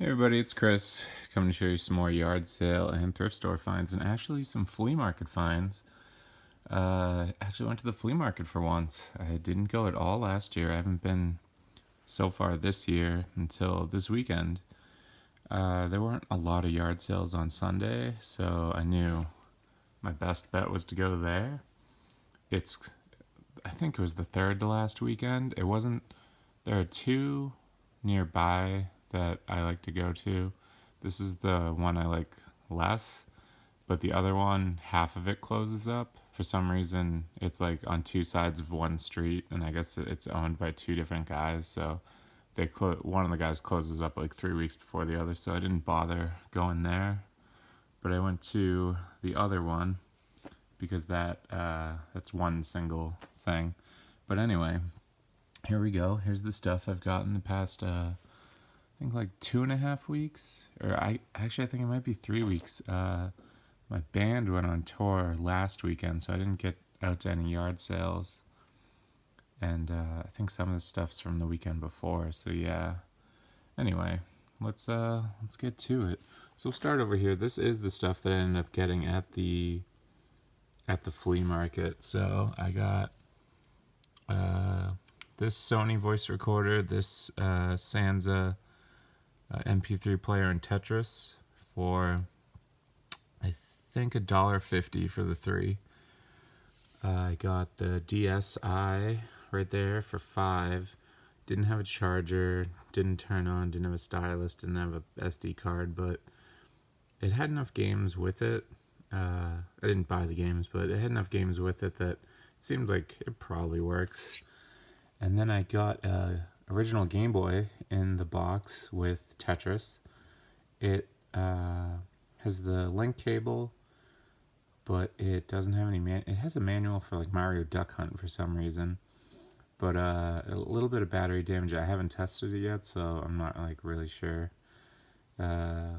Hey everybody, it's Chris coming to show you some more yard sale and thrift store finds and actually some flea market finds. Actually went to the flea market for once. I didn't go at all last year. I haven't been so far this year until this weekend. There weren't a lot of yard sales on Sunday, so I knew my best bet was to go there. I think it was the third to last weekend. There are two nearby that I like to go to. This is the one I like less, but the other one, half of it closes up. For some reason, it's like on two sides of one street, and I guess it's owned by two different guys. So one of the guys closes up like 3 weeks before the other, so I didn't bother going there. But I went to the other one because that's one single thing. But anyway, here we go. Here's the stuff I've gotten the past I think like 2.5 weeks, or I think it might be 3 weeks. My band went on tour last weekend, so I didn't get out to any yard sales, and I think some of the stuff's from the weekend before. So yeah. Anyway, let's get to it. So we'll start over here. This is the stuff that I ended up getting at the flea market. So I got this Sony voice recorder, this Sansa MP3 player, and Tetris for I think $1.50 for the three. I got the DSi right there for $5. Didn't have a charger, didn't turn on, didn't have a stylus, didn't have a SD card, but it had enough games with it. I didn't buy the games, but it had enough games with it that it seemed like it probably works. And then I got original Game Boy in the box with Tetris. It has the link cable, but it doesn't have any it has a manual for like Mario Duck Hunt for some reason, but a little bit of battery damage. I haven't tested it yet, so I'm not like really sure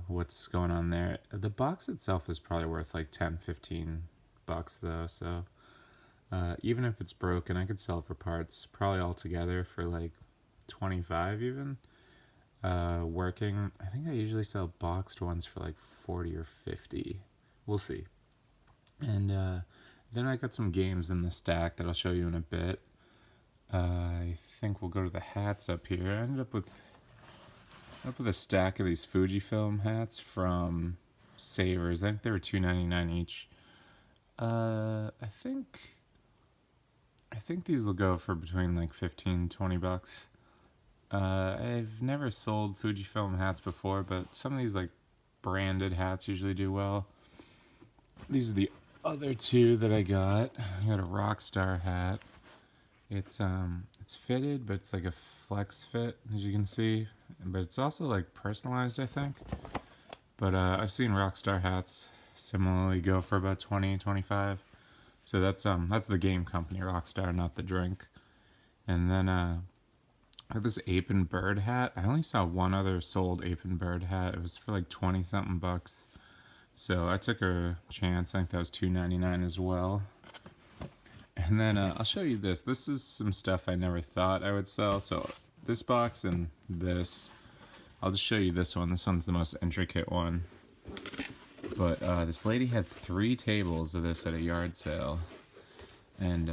what's going on there. The box itself is probably worth like $10-15 though, so even if it's broken, I could sell it for parts, probably altogether for like 25 even. Working, I think I usually sell boxed ones for like 40 or 50. We'll see. And then I got some games in the stack that I'll show you in a bit. I think we'll go to the hats up here. I ended up with a stack of these Fujifilm hats from Savers. I think they were $2.99 each. I think these will go for between like $15-20. I've never sold Fujifilm hats before, but some of these like branded hats usually do well. These are the other two that I got. I got a Rockstar hat. It's fitted, but it's like a flex fit, as you can see. But it's also like personalized, I think. But I've seen Rockstar hats similarly go for about 20-25. So that's the game company, Rockstar, not the drink. And then I got this ape and bird hat. I only saw one other sold ape and bird hat. It was for like 20-something bucks. So I took a chance. I think that was $2.99 as well. And then I'll show you this. This is some stuff I never thought I would sell. So this box and this. I'll just show you this one. This one's the most intricate one. But this lady had 3 tables of this at a yard sale. And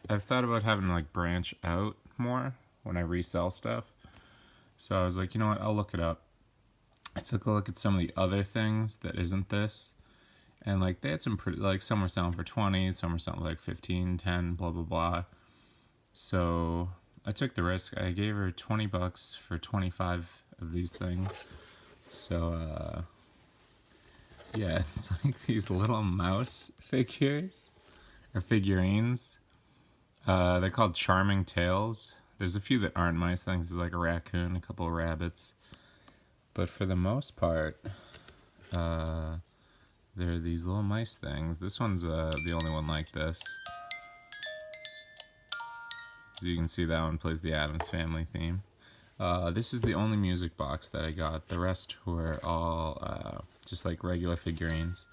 I've thought about having to like branch out more when I resell stuff. So I was like, you know what, I'll look it up. I took a look at some of the other things that isn't this, and like they had some pretty, like some were selling for 20, some were selling for like 15, 10, blah blah blah. So I took the risk. I gave her $20 for 25 of these things. So yeah, it's like these little mouse figures or figurines. They're called Charming Tales. There's a few that aren't mice. I think there's like a raccoon, a couple of rabbits. But for the most part, they're these little mice things. This one's the only one like this. As you can see, that one plays the Addams Family theme. This is the only music box that I got. The rest were all just like regular figurines.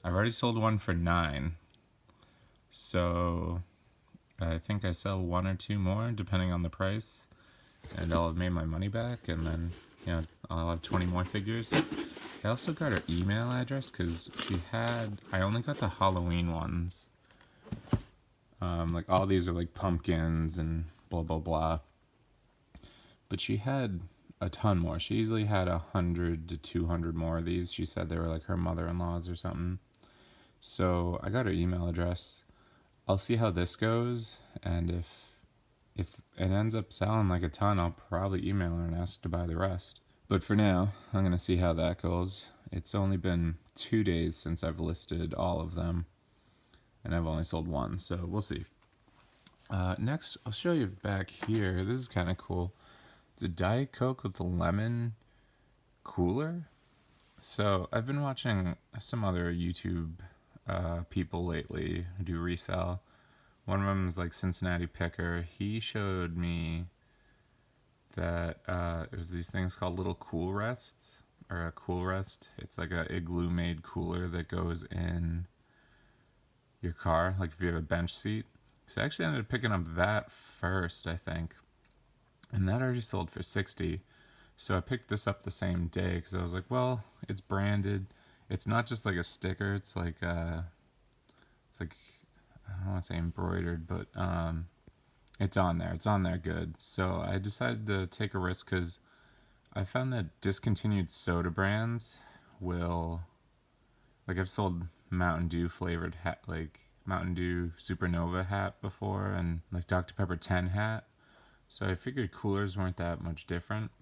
I've already sold one for $9. So I think I sell 1 or 2 more depending on the price. and I'll have made my money back, and then I'll have 20 more figures. I also got her email address because I only got the Halloween ones. Like all these are like pumpkins and blah blah blah. But she had a ton more. She easily had 100 to 200 more of these. She said they were like her mother-in-law's or something. So I got her email address. I'll see how this goes, and if it ends up selling like a ton, I'll probably email her and ask to buy the rest. But for now, I'm gonna see how that goes. It's only been 2 days since I've listed all of them, and I've only sold one, so we'll see. Next, I'll show you back here. This is kind of cool. It's a Diet Coke with a lemon cooler. So I've been watching some other YouTube people lately who do resell. One of them is like Cincinnati Picker. He showed me that it was these things called little cool rests, or a cool rest. It's like a igloo made cooler that goes in your car, like if you have a bench seat. So I actually ended up picking up that first, I think, and that already sold for 60. So I picked this up the same day because I was like, well, it's branded. It's not just like a sticker. It's like I don't want to say embroidered, but it's on there. It's on there good. So I decided to take a risk because I found that discontinued soda brands will, like I've sold Mountain Dew flavored hat, like Mountain Dew Supernova hat before, and like Dr. Pepper 10 hat. So I figured coolers weren't that much different.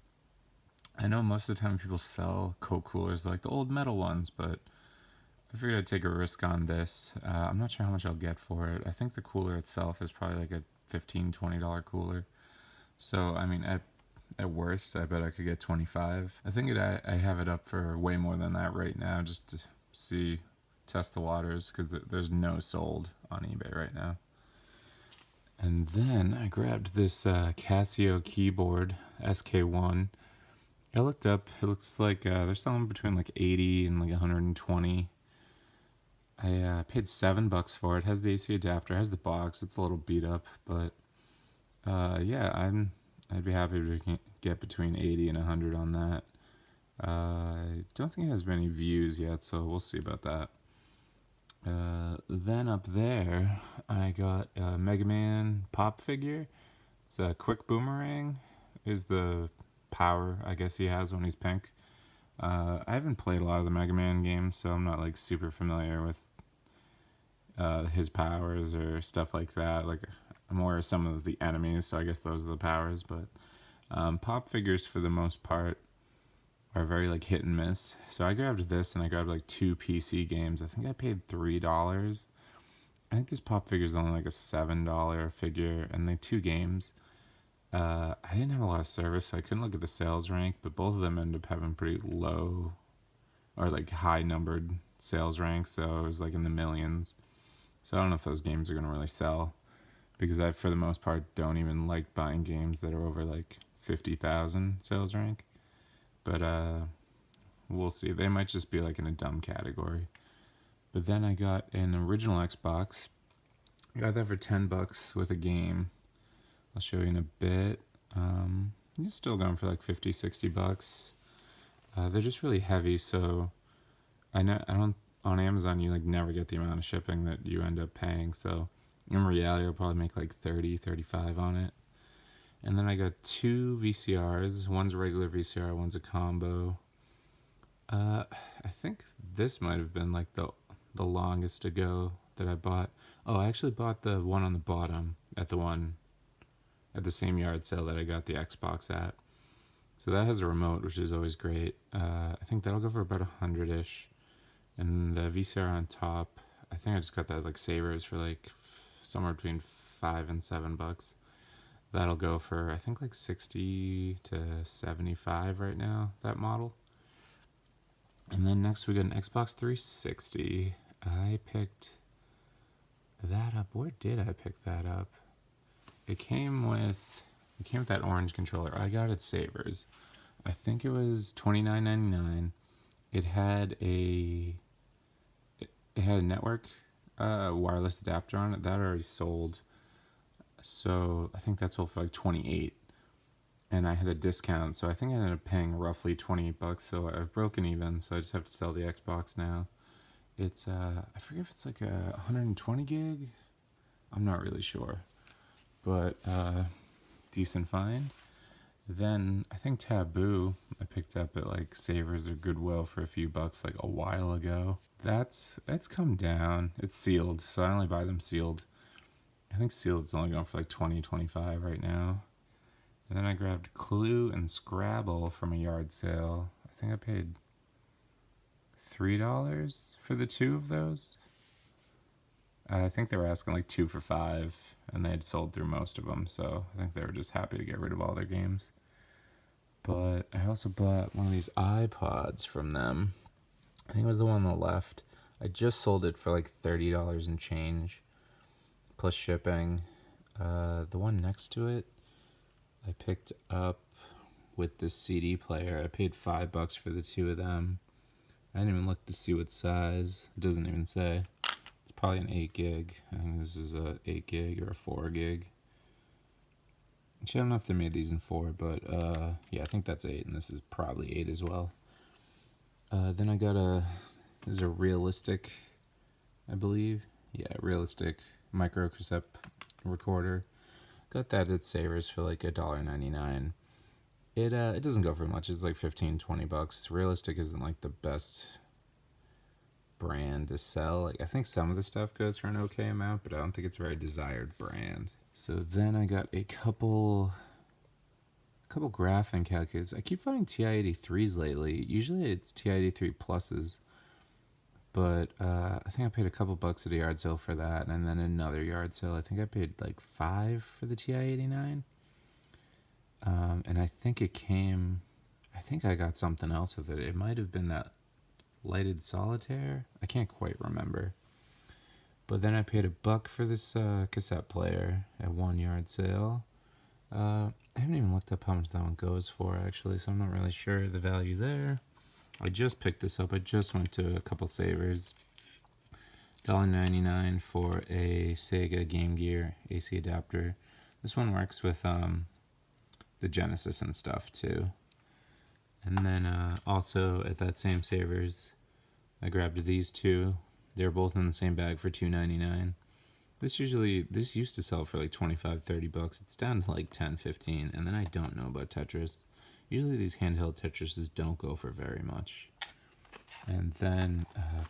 I know most of the time people sell Coke coolers like the old metal ones, but I figured I'd take a risk on this. I'm not sure how much I'll get for it. I think the cooler itself is probably like a $15-$20 cooler. So, I mean, at worst, I bet I could get 25. I think I have it up for way more than that right now just to test the waters, because there's no sold on eBay right now. And then I grabbed this Casio keyboard, SK1. I looked up, it looks like they're selling between like 80 and like 120. I paid $7 for it. It has the AC adapter, it has the box. It's a little beat up, but yeah, I'd be happy to get between 80 and 100 on that. I don't think it has many views yet, so we'll see about that. Then up there, I got a Mega Man pop figure. It's a quick boomerang. Is the power I guess he has when he's pink. I haven't played a lot of the Mega Man games, so I'm not like super familiar with his powers or stuff like that. Like I'm aware of some of the enemies, so I guess those are the powers. But pop figures for the most part are very like hit and miss. So I grabbed this and I grabbed like 2 PC games. I think I paid $3. I think this pop figure is only like a $7 figure, and they 2 games. I didn't have a lot of service, so I couldn't look at the sales rank, but both of them ended up having pretty low or like high numbered sales ranks, so it was like in the millions. So I don't know if those games are going to really sell, because I, for the most part, don't even like buying games that are over like 50,000 sales rank. But we'll see. They might just be like in a dumb category. But then I got an original Xbox. I got that for $10 with a game. I'll show you in a bit. It's still going for like 50, $60. They're just really heavy, so I don't, on Amazon you like never get the amount of shipping that you end up paying. So in reality, I'll probably make like 30, 35 on it. And then I got 2 VCRs. One's a regular VCR, one's a combo. I think this might have been like the longest ago that I bought. Oh, I actually bought the one on the bottom at the same yard sale that I got the Xbox at. So that has a remote, which is always great. I think that'll go for about 100-ish. And the VCR on top, I think I just got that like Savers for like somewhere between $5 and $7. That'll go for I think like 60 to 75 right now, that model. And then next we got an Xbox 360. I picked that up. Where did I pick that up? It came with that orange controller. I got it at Savers. I think it was $29.99. It had a network wireless adapter on it that already sold. So I think that sold for like $28. and I had a discount, so I think I ended up paying roughly $28. So I've broken even. So I just have to sell the Xbox now. It's I forget if it's like a 120 gig. I'm not really sure, but decent find. Then I think Taboo I picked up at like Savers or Goodwill for a few bucks like a while ago. That's come down. It's sealed, so I only buy them sealed. I think sealed's only going for like 20, 25 right now. And then I grabbed Clue and Scrabble from a yard sale. I think I paid $3 for the two of those. I think they were asking like 2 for $5, and they had sold through most of them, so I think they were just happy to get rid of all their games. But I also bought one of these iPods from them. I think it was the one on the left. I just sold it for like $30 and change, plus shipping. The one next to it, I picked up with this CD player. I paid $5 for the two of them. I didn't even look to see what size. It doesn't even say. It's probably an 8 gig. I think this is a 8 gig or a 4 gig. Actually, I don't know if they made these in 4, but yeah, I think that's 8, and this is probably 8 as well. Then I got this is a realistic, I believe. Yeah, realistic micro cassette recorder. Got that at Savers for like $1.99. It doesn't go for much. It's like 15, $20. Realistic isn't like the best brand to sell. Like I think some of the stuff goes for an okay amount, but I don't think it's a very desired brand. So then I got a couple graphing calculators. I keep finding TI-83s lately. Usually it's TI-83 pluses, but I think I paid a couple bucks at a yard sale for that, and then another yard sale. I think I paid like $5 for the TI-89, and I think it came. I think I got something else with it. It might have been that lighted solitaire. I can't quite remember. But then I paid $1 for this cassette player at one yard sale. I haven't even looked up how much that one goes for, actually, so I'm not really sure the value there. I just picked this up. I just went to a couple Savers. $1.99 for a Sega Game Gear AC adapter. This one works with the Genesis and stuff, too. And then also at that same Savers, I grabbed these two. They're both in the same bag for $2.99. This used to sell for like 25, $30. It's down to like 10, 15. And then I don't know about Tetris. Usually these handheld Tetrises don't go for very much. And then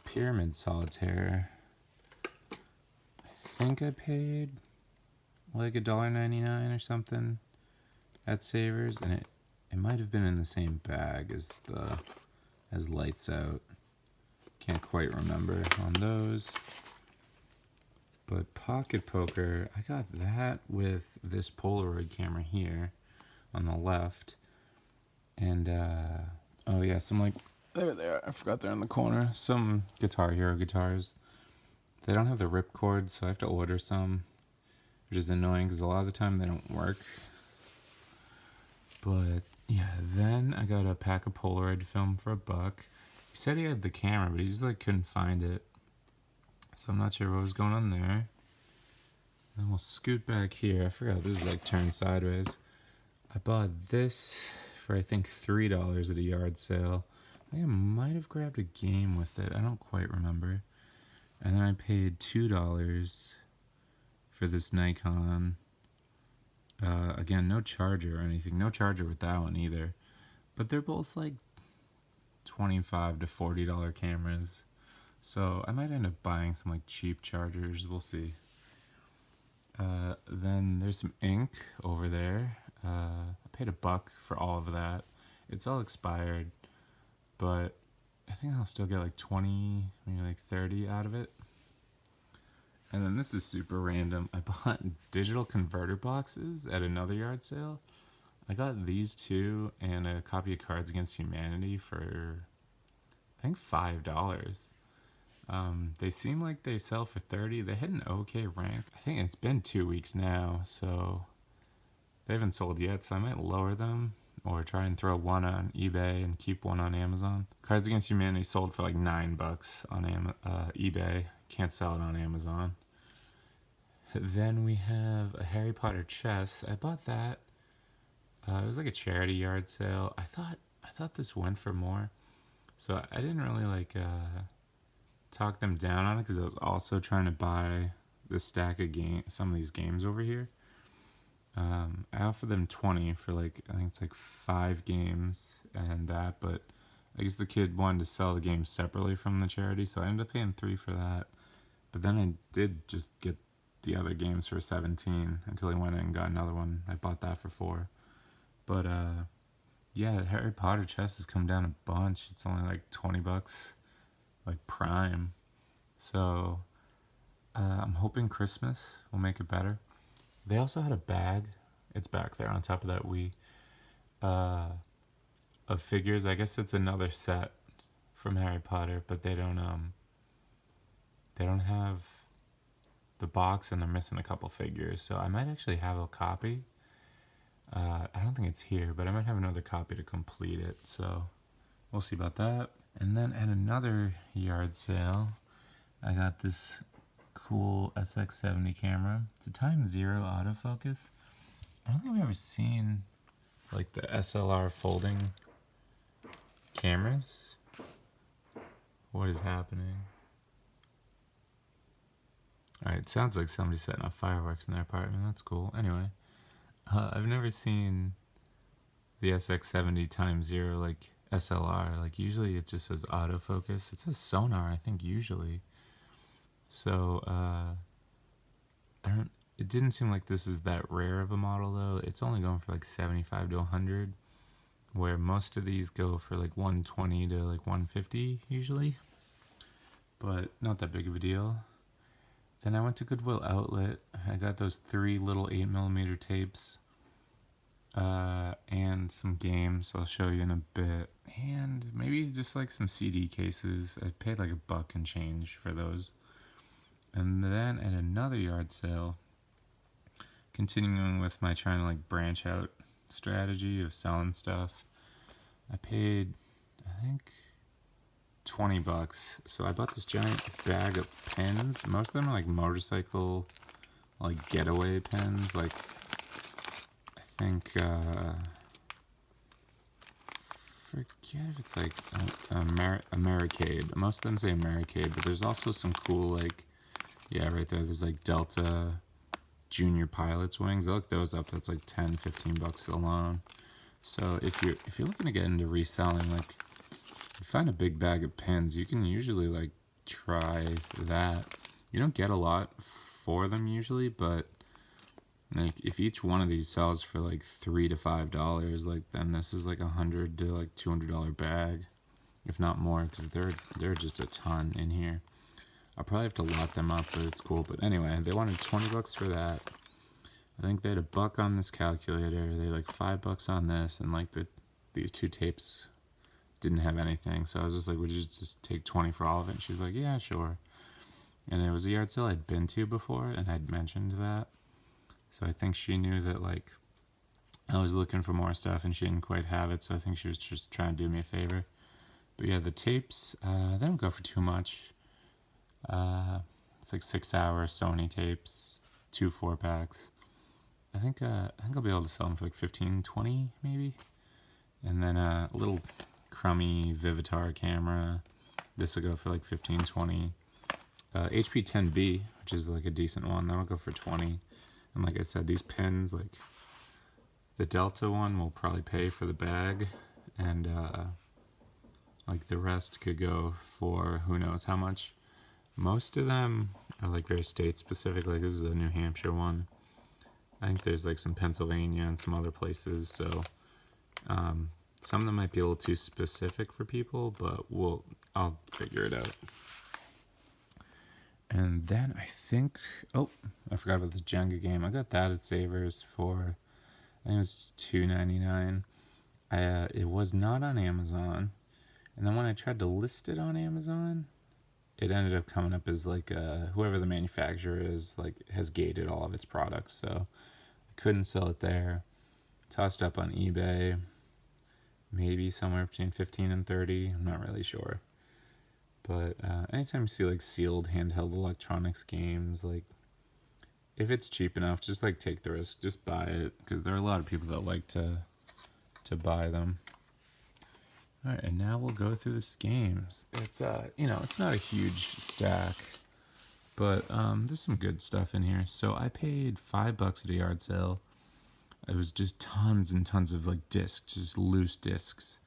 Pyramid Solitaire. I think I paid like $1.99 or something at Savers, and it might have been in the same bag as Lights Out. Can't quite remember on those. But Pocket Poker, I got that with this Polaroid camera here on the left. And, oh yeah, some like, there they are. I forgot they're in the corner. Some Guitar Hero guitars. They don't have the ripcord, so I have to order some, which is annoying because a lot of the time they don't work. But yeah, then I got a pack of Polaroid film for $1. He said he had the camera, but he just like couldn't find it. So I'm not sure what was going on there. Then we'll scoot back here. I forgot this is like turned sideways. I bought this for I think $3 at a yard sale. I think I might have grabbed a game with it. I don't quite remember. And then I paid $2 for this Nikon. Again, no charger or anything. No charger with that one either. But they're both like $25 to $40 cameras. So I might end up buying some like cheap chargers. We'll see. Then there's some ink over there. I paid $1 for all of that. It's all expired, but I think I'll still get like 20, maybe like 30 out of it. And then this is super random. I bought digital converter boxes at another yard sale. I got these two and a copy of Cards Against Humanity for I think $5. They seem like they sell for $30. They had an okay rank. I think it's been 2 weeks now, so they haven't sold yet, so I might lower them or try and throw one on eBay and keep one on Amazon. Cards Against Humanity sold for like $9 on eBay. Can't sell it on Amazon. Then we have a Harry Potter chess. I bought that It was like a charity yard sale. I thought this went for more, so I didn't really like talk them down on it because I was also trying to buy the stack of some of these games over here. I offered them 20 for like I think it's like 5 games and that, but I guess the kid wanted to sell the games separately from the charity, so I ended up paying 3 for that. But then I did just get the other games for 17 until he went in and got another one. I bought that for 4. But yeah, Harry Potter chest has come down a bunch. It's only like $20, like prime. So I'm hoping Christmas will make it better. They also had a bag. It's back there on top of that uh, of figures. I guess it's another set from Harry Potter, but they don't have the box and they're missing a couple figures. So I might actually have a copy. I don't think it's here, but I might have another copy to complete it. So we'll see about that. And then at another yard sale, I got this cool SX70 camera. It's a times 0 autofocus. I don't think I've ever seen like the SLR folding cameras. What is happening? Alright, it sounds like somebody's setting off fireworks in their apartment. That's cool. Anyway, I've never seen the SX70 times 0 like SLR. Like usually it just says autofocus. It says sonar, I think usually. So I don't. It didn't seem like this is that rare of a model though. It's only going for like 75 to 100, where most of these go for like 120 to like 150 usually. But not that big of a deal. Then I went to Goodwill Outlet. I got those 3 little 8mm tapes and some games I'll show you in a bit. And maybe just like some CD cases. I paid like $1 and change for those. And then at another yard sale, continuing with my trying to like branch out strategy of selling stuff, I paid, I think, $20. So I bought this giant bag of pins. Most of them are like motorcycle, like getaway pins. Like I think, forget if it's like Americade. Most of them say Americade, but there's also some cool like, yeah, right there. There's like Delta Junior Pilot's wings. I looked those up. That's like $10-15 alone. So if you're looking to get into reselling, like you find a big bag of pins, you can usually like try that. You don't get a lot for them usually, but like if each one of these sells for like $3 to $5, like then this is like $100 to like $200 bag, if not more, because they're just a ton in here. I'll probably have to lot them up, but it's cool. But anyway, they wanted $20 for that. I think they had $1 on this calculator. They had like $5 on this, and like these 2 tapes didn't have anything. So I was just like, would you just take 20 for all of it? And she's like, yeah, sure. And it was a yard sale I'd been to before, and I'd mentioned that. So I think she knew that like I was looking for more stuff, and she didn't quite have it. So I think she was just trying to do me a favor. But yeah, the tapes, they don't go for too much. It's like 6-hour Sony tapes, 2 4-packs. I think I'll be able to sell them for like 15, 20 maybe. And then a little crummy Vivitar camera. This will go for like 15, 20. HP 10B, which is like a decent one, that'll go for 20. And like I said, these pins, like the Delta one will probably pay for the bag, and like the rest could go for who knows how much. Most of them are like very state specific. Like this is a New Hampshire one. I think there's like some Pennsylvania and some other places. So some of them might be a little too specific for people, but I'll figure it out. And then I think, oh, I forgot about this Jenga game. I got that at Savers for, I think it was $2.99. It was not on Amazon. And then when I tried to list it on Amazon, it ended up coming up as like whoever the manufacturer is like has gated all of its products, so I couldn't sell it there. Tossed up on eBay, maybe somewhere between 15 and 30. I'm not really sure. But anytime you see like sealed handheld electronics games, like if it's cheap enough, just like take the risk, just buy it, because there are a lot of people that like to to buy them. All right, and now we'll go through the games. It's it's not a huge stack, but there's some good stuff in here. So I paid $5 at a yard sale. It was just tons and tons of like discs, just loose discs.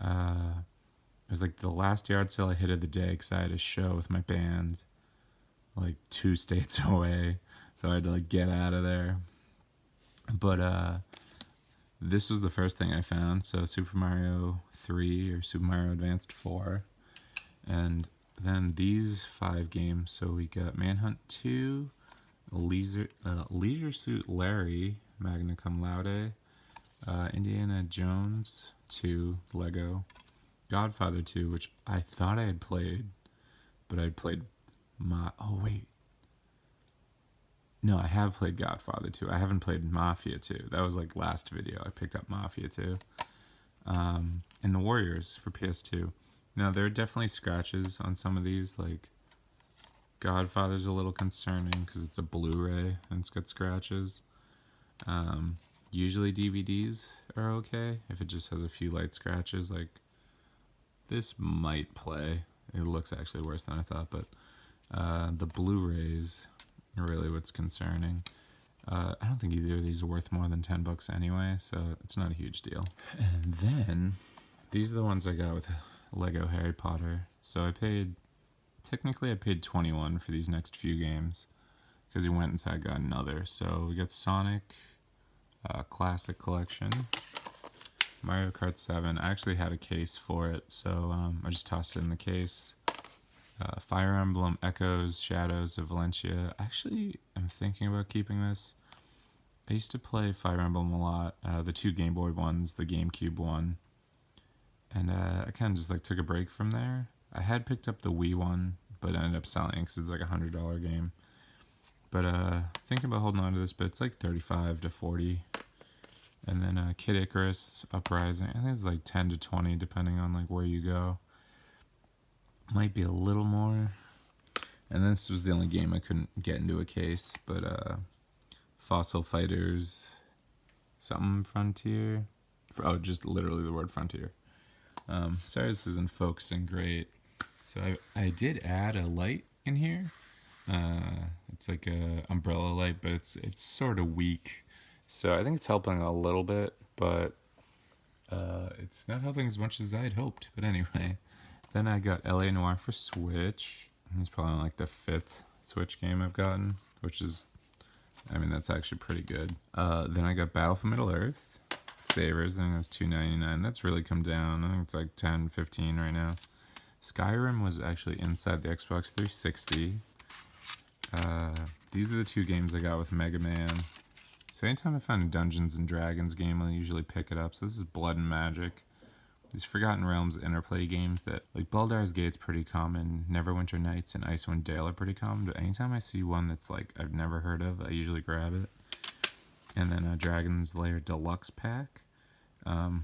It was like the last yard sale I hit of the day because I had a show with my band, like 2 states away, so I had to like get out of there. But this was the first thing I found. So Super Mario 3 or Super Mario Advanced 4, and then these 5 games. So we got Manhunt 2, Leisure Suit Larry, Magna Cum Laude, Indiana Jones 2, Lego, Godfather 2, which I thought I had played, but I'd played oh wait. No, I have played Godfather 2. I haven't played Mafia 2. That was like last video. I picked up Mafia 2. And the Warriors for PS2. Now, there are definitely scratches on some of these. Like, Godfather's a little concerning because it's a Blu-ray and it's got scratches. Usually DVDs are okay if it just has a few light scratches. Like, this might play. It looks actually worse than I thought, but the Blu-rays are really what's concerning. I don't think either of these are worth more than $10 anyway, so it's not a huge deal. And then these are the ones I got with Lego Harry Potter. So I paid $21 for these next few games because he went inside, got another. So we got Sonic Classic Collection, Mario Kart 7. I actually had a case for it, so I just tossed it in the case. Fire Emblem Echoes, Shadows of Valencia. Actually, I'm thinking about keeping this. I used to play Fire Emblem a lot. The 2 Game Boy ones, the GameCube one. And I kind of just like took a break from there. I had picked up the Wii one, but I ended up selling it because it's like a $100 game. But thinking about holding on to this, but it's like $35 to $40. And then Kid Icarus Uprising. I think it's like $10 to $20 depending on like where you go. Might be a little more. And this was the only game I couldn't get into a case. But Fossil Fighters, something Frontier. Oh, just literally the word Frontier. Sorry this isn't focusing great. So I did add a light in here. It's like a umbrella light, but it's sort of weak. So I think it's helping a little bit, but it's not helping as much as I had hoped. But anyway. Then I got LA Noire for Switch. It's probably like the 5th Switch game I've gotten, which is, I mean, that's actually pretty good. Then I got Battle for Middle-earth, Savers. I think that's $2.99. That's really come down. I think it's like $10, $15 right now. Skyrim was actually inside the Xbox 360. These are the 2 games I got with Mega Man. So anytime I find a Dungeons and Dragons game, I'll usually pick it up. So this is Blood and Magic. These Forgotten Realms interplay games that, like, Baldur's Gate's pretty common, Neverwinter Nights and Icewind Dale are pretty common, but anytime I see one that's, like, I've never heard of, I usually grab it. And then a Dragon's Lair Deluxe Pack,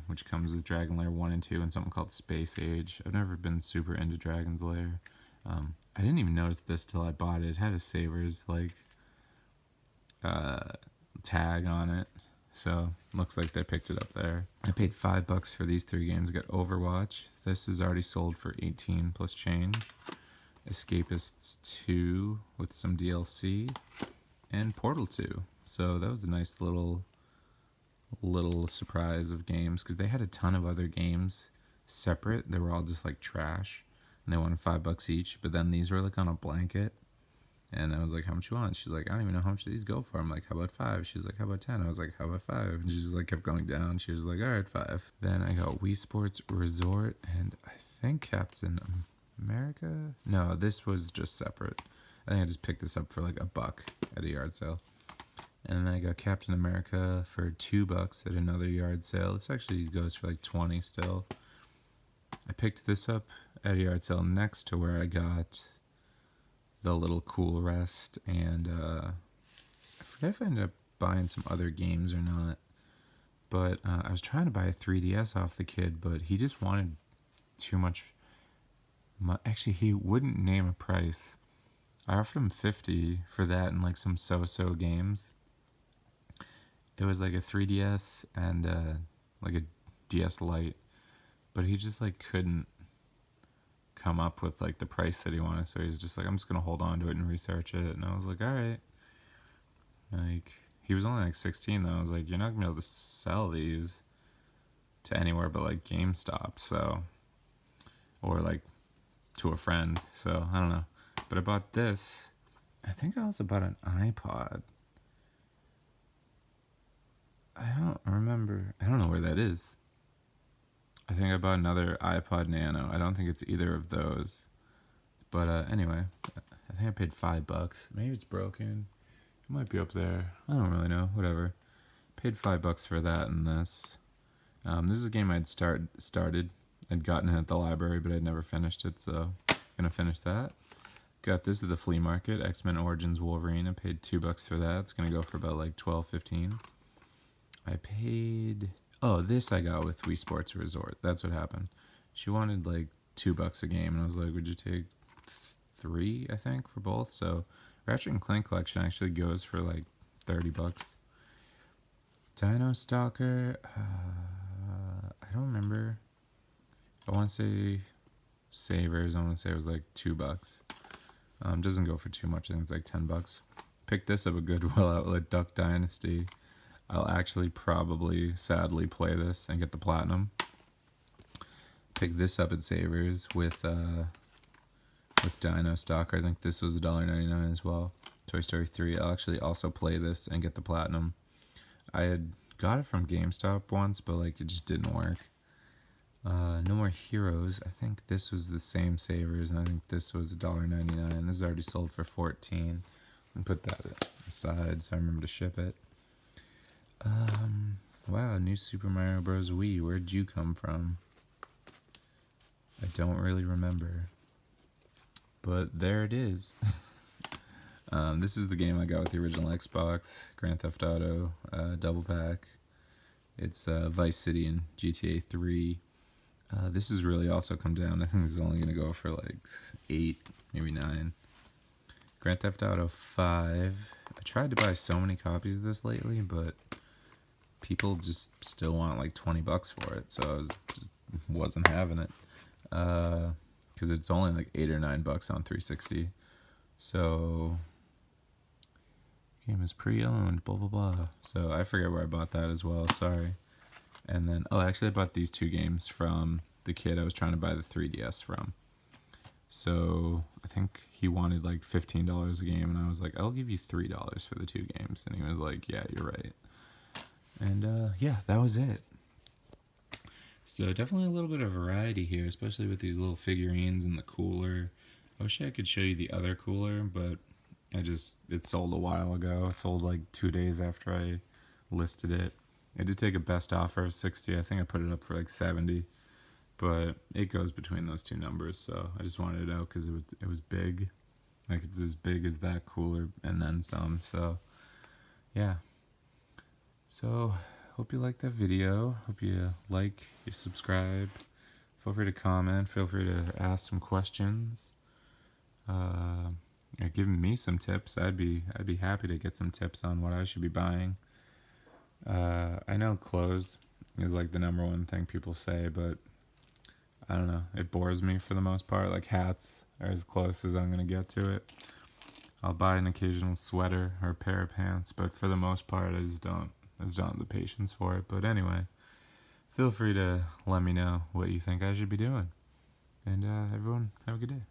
which comes with Dragon Lair 1 and 2 and something called Space Age. I've never been super into Dragon's Lair. I didn't even notice this till I bought it. It had a Savers, like, tag on it. So, looks like they picked it up there. I paid $5 for these 3 games. I got Overwatch. This is already sold for $18 plus change. Escapists 2 with some DLC. And Portal 2. So, that was a nice little surprise of games. Because they had a ton of other games separate. They were all just like trash. And they wanted $5 each. But then these were like on a blanket. And I was like, how much you want? She's like, I don't even know how much these go for. I'm like, how about 5? She was like, how about 10? I was like, how about 5? And she just like kept going down. She was like, all right, 5. Then I got Wii Sports Resort and I think Captain America. No, this was just separate. I think I just picked this up for like $1 at a yard sale. And then I got Captain America for $2 at another yard sale. This actually goes for like 20 still. I picked this up at a yard sale next to where I got the little Cool Rest, and I forget if I ended up buying some other games or not, but I was trying to buy a 3DS off the kid, but he just wanted too much. Actually, he wouldn't name a price. I offered him $50 for that and like some so-so games. It was like a 3DS and like DS Lite, but he just like couldn't come up with like the price that he wanted, so he's just like, I'm just gonna hold on to it and research it. And I was like, all right. Like, he was only like 16 though. I was like, you're not gonna be able to sell these to anywhere but like GameStop, so, or like to a friend. So I don't know. But I bought this. I think I also bought an iPod. I don't remember. I don't know where that is. I think I bought another iPod Nano. I don't think it's either of those. But anyway, I think I paid $5. Maybe it's broken. It might be up there. I don't really know. Whatever. Paid $5 for that and this. This is a game I'd started. I'd gotten it at the library, but I'd never finished it, so I'm gonna finish that. Got this at the flea market, X-Men Origins Wolverine. I paid $2 for that. It's gonna go for about like $12-15. I paid... Oh, this I got with Wii Sports Resort. That's what happened. She wanted like $2 a game, and I was like, would you take 3, I think, for both? So Ratchet and Clank Collection actually goes for like $30. Dino Stalker, I don't remember. I want to say Savers. I want to say it was like $2. Doesn't go for too much. I think it's like $10. Picked this up at Goodwill Outlet, Duck Dynasty. I'll actually probably, sadly, play this and get the platinum. Picked this up at Savers with Dino Stalker. I think this was $1.99 as well. Toy Story 3. I'll actually also play this and get the platinum. I had got it from GameStop once, but like it just didn't work. No More Heroes. I think this was the same Savers, and I think this was $1.99. This is already sold for $14. And put that aside so I remember to ship it. Wow, new Super Mario Bros. Wii. Where'd you come from? I don't really remember. But there it is. This is the game I got with the original Xbox, Grand Theft Auto double pack. It's Vice City and GTA 3. This has really also come down. I think this is only going to go for like 8, maybe 9. Grand Theft Auto 5. I tried to buy so many copies of this lately, but people just still want like $20 for it, so I just wasn't having it. Because it's only like $8 or $9 on 360. So game is pre-owned, blah blah blah. So I forget where I bought that as well, sorry. And then, oh, actually I bought these 2 games from the kid I was trying to buy the 3DS from. So I think he wanted like $15 a game, and I was like, I'll give you $3 for the 2 games. And he was like, yeah, you're right. And yeah, that was it. So definitely a little bit of variety here, especially with these little figurines and the cooler. I wish I could show you the other cooler, but it sold a while ago. It sold like 2 days after I listed it. I did take a best offer of 60. I think I put it up for like 70, but it goes between those 2 numbers. So I just wanted it out because it was big. Like, it's as big as that cooler and then some. So yeah. So hope you liked that video. Hope you like, you subscribe. Feel free to comment. Feel free to ask some questions. You're giving me some tips. I'd be happy to get some tips on what I should be buying. I know clothes is like the #1 thing people say, but I don't know. It bores me for the most part. Like, hats are as close as I'm gonna get to it. I'll buy an occasional sweater or a pair of pants, but for the most part, I just don't have the patience for it. But anyway, feel free to let me know what you think I should be doing. And everyone, have a good day.